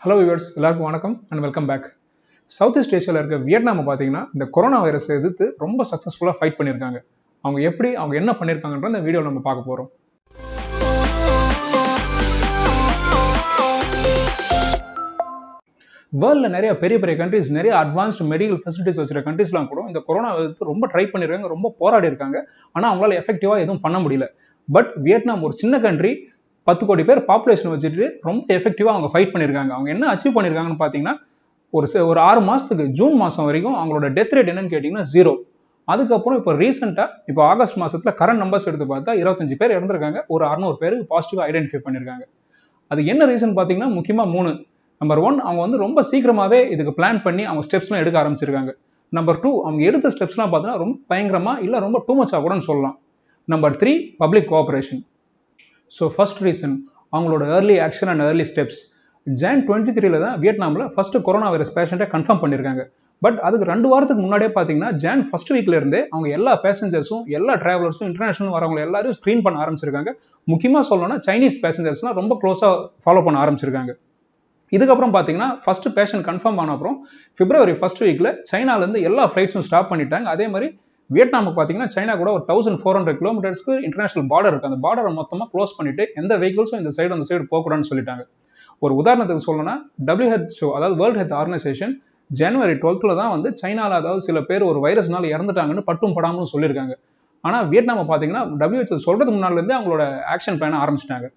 Hello viewers, எல்லாருக்கும் வணக்கம் and welcome back. South east ஏஷியாவில் இருக்க வியட்நாமை பார்த்தீங்கன்னா இந்த கொரோனா வைரஸை எதிர்த்து ரொம்ப சக்ஸஸ்ஃபுல்லாக ஃபைட் பண்ணியிருக்காங்க. அவங்க என்ன பண்ணியிருக்காங்கன்ற இந்த வீடியோ நம்ம பார்க்க போகிறோம். வேர்ல்டில் நிறைய பெரிய பெரிய கண்ட்ரிஸ், நிறைய அட்வான்ஸ்டு மெடிக்கல் ஃபெசிலிட்டிஸ் வச்சுருக்க கண்ட்ரிஸ்லாம் கூட இந்த கொரோனா எதிர்த்து ரொம்ப ட்ரை பண்ணியிருக்காங்க, ரொம்ப போராடி இருக்காங்க. ஆனால் அவங்களால எஃபெக்டிவாக எதுவும் பண்ண முடியல. பட் வியட்நாம் ஒரு சின்ன கண்ட்ரி, 10 கோடி பேர் பாப்புலேஷன் வச்சுட்டு ரொம்ப எஃபெக்டிவாக அவங்க ஃபைட் பண்ணியிருக்காங்க. அவங்க என்ன அச்சீவ் பண்ணியிருக்காங்கன்னு பார்த்தீங்கன்னா, ஒரு 6 மாதத்துக்கு ஜூன் மாதம் வரைக்கும் அவங்களோட டெத் ரேட் என்னன்னு கேட்டிங்கன்னா 0. அதுக்கப்புறம் இப்போ ரீசெண்டாக இப்போ ஆகஸ்ட் மாதத்தில் கரண்ட் நம்பர்ஸ் எடுத்து பார்த்தா 25 பேர் இறந்துருக்காங்க, ஒரு 600 பேருக்கு பாசிட்டிவாக ஐடென்டிஃபை பண்ணியிருக்காங்க. அது என்ன ரீசன் பார்த்தீங்கன்னா முக்கியமாக 3. நம்பர் 1, அவங்க ரொம்ப சீக்கிரமாகவே இதுக்கு பிளான் பண்ணி அவங்க ஸ்டெப்ஸ்லாம் எடுக்க ஆரம்பிச்சிருக்காங்க. நம்பர் 2, அவங்க எடுத்த ஸ்டெப்ஸ்லாம் பார்த்தீங்கன்னா ரொம்ப பயங்கரமாக இல்லை ரொம்ப டூ மச்சாக கூட சொல்லலாம். Number 3, public cooperation. So first reason அவங்களோட early action and early steps. Jan 23 தான் வியட்நாமில் ஃபர்ஸ்ட் கொரோனா வைரஸ் பேஷண்ட்டை கன்ஃபார்ம் பண்ணியிருக்காங்க. பட் அதுக்கு 2 வாரத்துக்கு முன்னாடியே பார்த்தீங்கன்னா ஜான் ஃபர்ஸ்ட் வீக்ல இருந்தே அவங்க எல்லா பேசஞ்சர்ஸும், எல்லா டிராவலர்ஸும், இன்டர்நேஷனல் வரவங்க எல்லாரும் ஸ்க்ரீன் பண்ண ஆரம்பிச்சிருக்காங்க. முக்கியமாக சொல்லணும்னா சைனீஸ் பேசஞ்சர்ஸ்லாம் ரொம்ப க்ளோஸாக ஃபாலோ பண்ண ஆரம்பிச்சிருக்காங்க. இதுக்கப்புறம் பார்த்தீங்கன்னா ஃபர்ஸ்ட் பேஷண்ட் கன்ஃபார்ம் ஆன அப்புறம் பிப்ரவரி ஃபர்ஸ்ட் வீக்ல சைனாலேருந்து எல்லா ஃப்ளைட்ஸும் ஸ்டாப் பண்ணிட்டாங்க. அதே மாதிரி வியட்நாமுக்கு பார்த்தீங்கன்னா சைனா கூட ஒரு 1400 கிலோமீட்டர்ஸ்க்கு இன்டர்நேஷனல் பார்டர் இருக்குது. அந்த பார்டரை மொத்தமாக க்ளோஸ் பண்ணிட்டு எந்த வெஹிக்கிள்ஸும் இந்த சைடு அந்த சைடு போகக்கூடாதுன்னு சொல்லிட்டாங்க. ஒரு உதாரணத்துக்கு சொல்லணும்னா WHO, அதாவது வேர்ல்டு ஹெல்த் ஆர்கனைசேஷன், ஜனவரி 12 தான் வந்து சைனாவில் அதாவது சில பேர் ஒரு வைரஸ்னால இறந்துட்டாங்கன்னு பட்டும் படாமல் சொல்லியிருக்காங்க. ஆனால் வியட்நாமை பார்த்தீங்கன்னா WHO சொல்றதுக்கு முன்னாடிலேருந்தே அவங்களோட ஆக்ஷன் பிளான ஆரம்பிச்சிட்டாங்க.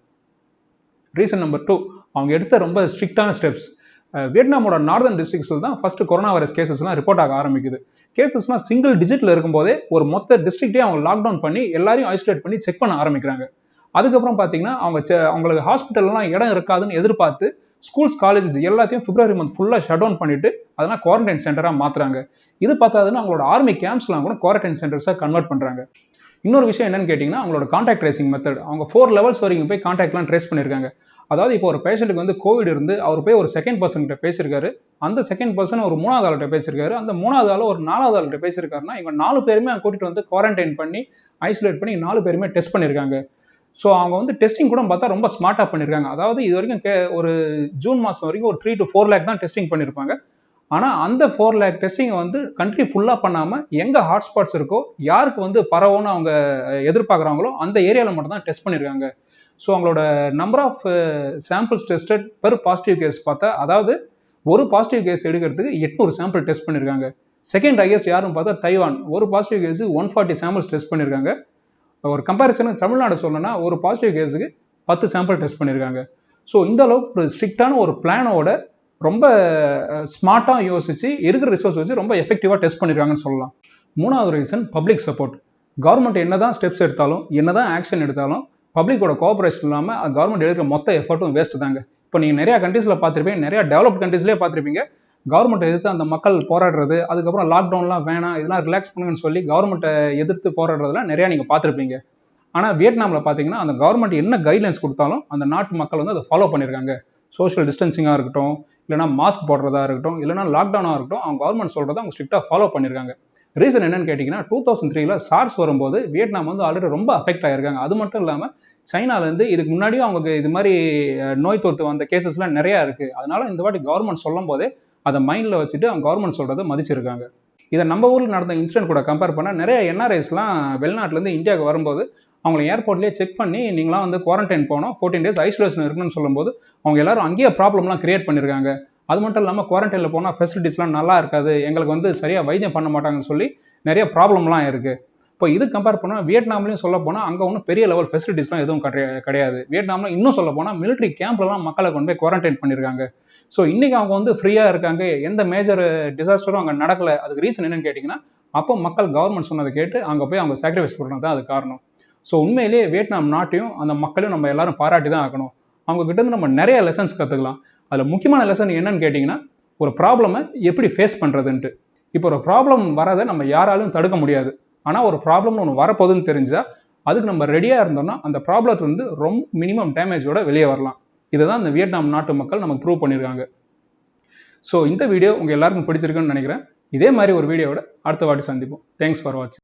ரீசன் நம்பர் 2, அவங்க எடுத்த ரொம்ப ஸ்ட்ரிக்டான ஸ்டெப்ஸ். வியட்நாமோட நார்தன் டிஸ்ட்ரிக்ஸில் தான் ஃபர்ஸ்ட் கொரோனா வைரஸ் கேசஸ்லாம் ரிப்போர்ட் ஆக ஆரம்பிக்குது. கேசஸ்லாம் சிங்கிள் டிஜிட்ல இருக்கும்போதே ஒரு மொத்த டிஸ்ட்ரிக்டே அவங்க லாக்டவுன் பண்ணி எல்லாரையும் ஐசோலேட் பண்ணி செக் பண்ண ஆரம்பிக்கிறாங்க. அதுக்கப்புறம் பார்த்தீங்கன்னா அவங்களுக்கு ஹாஸ்பிட்டல்லாம் இடம் இருக்காதுன்னு எதிர்பார்த்து ஸ்கூல்ஸ், காலேஜஸ் எல்லாத்தையும் பிப்ரவரி மந்த் ஃபுல்லாக ஷட் டவுன் பண்ணிட்டு அதெல்லாம் குவாரண்டைன் சென்டராக மாற்றுறாங்க. இது பார்த்தாதுன்னு அவங்களோட ஆர்மி கேம்ப்ஸ்லாம் கூட குவாரண்டைன் சென்டர்ஸாக கன்வெர்ட் பண்ணுறாங்க. இன்னொரு விஷயம் என்னன்னு கேட்டிங்கன்னா அவங்களோட கான்டாக்ட் ட்ரேசிங் மெத்தட். அவங்க 4 லெவல்ஸ் வரைக்கும் போய் கான்டாக்ட்லாம் ட்ரேஸ் பண்ணியிருக்காங்க. அதாவது இப்போ ஒரு பேஷண்ட்டுக்கு வந்து கோவிட் இருந்து அவர் போய் ஒரு செகண்ட் பர்சன் கிட்ட பேசியிருக்காரு, அந்த செகண்ட் பர்சன் ஒரு 3வது ஆள்கிட்ட பேசியிருக்காரு, அந்த 3வது ஆள் ஒரு 4வது ஆள்கிட்ட பேசியிருக்காருன்னா இவங்க 4 பேருமே கூட்டிட்டு வந்து குவாரண்டைன் பண்ணி ஐசோலேட் பண்ணி 4 பேருமே டெஸ்ட் பண்ணியிருக்காங்க. ஸோ அவங்க வந்து டெஸ்டிங் கூட பார்த்தா ரொம்ப ஸ்மார்ட்டாக பண்ணியிருக்காங்க. அதாவது இது வரைக்கும் ஒரு ஜூன் மாதம் வரைக்கும் ஒரு 3 to 4 lakh தான் டெஸ்டிங் பண்ணியிருப்பாங்க. ஆனால் அந்த 4 lakh டெஸ்டிங்கை வந்து கண்ட்ரி ஃபுல்லாக பண்ணாமல் எங்கே ஹாட்ஸ்பாட்ஸ் இருக்கோ, யாருக்கு வந்து பரவும்னு அவங்க எதிர்பார்க்குறாங்களோ அந்த ஏரியாவில் மட்டும் தான் டெஸ்ட் பண்ணியிருக்காங்க. ஸோ அவங்களோட number of samples tested per positive case பார்த்தா, அதாவது ஒரு பாசிட்டிவ் கேஸ் எடுக்கிறதுக்கு 800 சாம்பிள் டெஸ்ட் பண்ணியிருக்காங்க. செகண்ட் ஹையஸ்ட் யாருன்னு பார்த்தா தைவான், ஒரு பாசிட்டிவ் கேஸுக்கு 140 சாம்பிள்ஸ் டெஸ்ட் பண்ணியிருக்காங்க. ஒரு கம்பேரிசனுக்கு தமிழ்நாடு சொல்லணும்னா ஒரு பாசிட்டிவ் கேஸுக்கு 10 சாம்பிள் டெஸ்ட் பண்ணியிருக்காங்க. ஸோ இந்த அளவுக்கு ஒரு ஸ்ட்ரிக்டான ஒரு பிளானோட ரொம்ப ஸ்மார்ட்டாக யோசிச்சு இருக்கிற ரிசோர்ஸ் வச்சு ரொம்ப எஃபெக்டிவாக டெஸ்ட் பண்ணியிருக்காங்கன்னு சொல்லலாம். 3வது ரீசன் பப்ளிக் சப்போர்ட். கவர்மெண்ட் என்னதான் ஸ்டெப்ஸ் எடுத்தாலும், என்னதான் ஆக்ஷன் எடுத்தாலும், பப்ளிக்கோட கோஆபரேஷன் இல்லாமல் கவர்மெண்ட் எடுக்கிற மொத்த எஃபர்ட்டும் வேஸ்ட் தாங்க. இப்போ நீங்கள் நிறையா கண்ட்ரீஸில் பார்த்துருப்பீங்க, நிறையா டெவலப்ட் கண்ட்ரீஸ்லேயே பார்த்துருப்பீங்க, கவர்மெண்ட்டை எதிர்த்து அந்த மக்கள் போராடுறது, அதுக்கப்புறம் லாக்டவுன்லாம் வேணாம், இதெல்லாம் ரிலாக்ஸ் பண்ணுங்கன்னு சொல்லி கவர்மெண்ட்டை எதிர்த்து போராடுறதுலாம் நிறையா நீங்கள் பார்த்துருப்பீங்க. ஆனால் வியட்நாமில் பார்த்தீங்கன்னா அந்த கவர்மெண்ட் என்ன கைட்லைன்ஸ் கொடுத்தாலும் அந்த நாட்டு மக்கள் வந்து அதை ஃபாலோ பண்ணியிருக்காங்க. சோஷியல் டிஸ்டன்சிங்காக இருக்கட்டும், இல்லைனா மாஸ்க் போடுறதா இருக்கட்டும், இல்லைனா லாக்டவுனாக இருக்கட்டும், அவங்க கவர்மெண்ட் சொல்கிறத அவங்க ஸ்ட்ரிக்டாக ஃபாலோ பண்ணியிருக்காங்க. ரீசன் என்னன்னு கேட்டிங்கன்னா 2003 சார்ஸ் வரும்போது வியட்நாம் வந்து ஆல்ரெடி ரொம்ப அஃபெக்ட் ஆகிருக்காங்க. அது மட்டும் இல்லாமல் சைனாலேருந்து இதுக்கு முன்னாடியும் அவங்க இது மாதிரி நோய் தொற்று வந்த கேசஸ்லாம் நிறையா இருக்குது. அதனால இந்த வாட்டி கவர்மெண்ட் சொல்லும் போதே அதை மைண்டில் வச்சுட்டு அவங்க கவர்மெண்ட் சொல்கிறத மதிச்சிருக்காங்க. இதை நம்ம ஊரில் நடந்த இன்சிடென்ட் கூட கம்பேர் பண்ணால் நிறைய NRIஸ்லாம் வெளிநாட்டிலேருந்து இந்தியாவுக்கு வரும்போது அவங்களை ஏர்போர்ட்லேயே செக் பண்ணி நீங்களாம் வந்து குவாரண்டைன் போனோம், 14 days ஐசோலேஷன் இருக்குன்னு சொல்லும்போது அவங்க எல்லாரும் அங்கேயே ப்ராப்ளம்லாம் கிரியேட் பண்ணியிருக்காங்க. அது மட்டும் இல்லாமல் குவாரண்டைனில் போனால் ஃபெசிலிட்டிஸ்லாம் நல்லா இருக்காது, எங்களுக்கு வந்து சரியாக வைத்தியம் பண்ண மாட்டாங்கன்னு சொல்லி நிறைய ப்ராப்ளம்லாம் இருக்குது. இப்போ இது கம்பேர் பண்ணால் வியட்நாம்லையும் சொல்ல போனால் அங்கே ஒன்றும் பெரிய லெவல் ஃபெசிலிட்டிஸ்லாம் எதுவும் கிடையாது. வியட்நாமில் இன்னும் சொல்ல போனால் மிலிட்ரி கேம்ப்லலாம் மக்களை கொண்டு போய் குவாரண்டைன் பண்ணியிருக்காங்க. ஸோ இன்றைக்கி அவங்க வந்து ஃப்ரீயாக இருக்காங்க, எந்த மேஜர் டிசாஸ்டரும் அங்கே நடக்கலை. அதுக்கு ரீசன் என்னன்னு கேட்டிங்கன்னா அப்போ மக்கள் கவர்மெண்ட் சொன்னதை கேட்டு அங்கே போய் அவங்க சாக்ரிஃபைஸ் பண்ணுறது தான் அது காரணம். ஸோ உண்மையிலேயே வியட்நாம் நாட்டையும் அந்த மக்களையும் நம்ம எல்லாரும் பாராட்டி தான் ஆகணும். அவங்க கிட்டேருந்து நம்ம நிறைய லெசன்ஸ் கற்றுக்கலாம். அதில் முக்கியமான லெசன் என்னன்னு கேட்டிங்கன்னா ஒரு ப்ராப்ளமை எப்படி ஃபேஸ் பண்ணுறதுன்ட்டு. இப்போ ஒரு ப்ராப்ளம் வரதை நம்ம யாராலும் தடுக்க முடியாது. ஆனால் ஒரு ப்ராப்ளம்னு ஒன்று வரப்போகுதுன்னு தெரிஞ்சால் அதுக்கு நம்ம ரெடியாக இருந்தோம்னா அந்த ப்ராப்ளத்துலேருந்து ரொம்ப மினிமம் டேமேஜோட வெளியே வரலாம். இதை தான் இந்த வியட்நாம் நாட்டு மக்கள் நமக்கு ப்ரூவ் பண்ணியிருக்காங்க. ஸோ இந்த வீடியோ உங்கள் எல்லாருக்கும் பிடிச்சிருக்குன்னு நினைக்கிறேன். இதே மாதிரி ஒரு வீடியோவோட அடுத்த வாட்டி சந்திப்போம். தேங்க்ஸ் ஃபார் வாட்சிங்.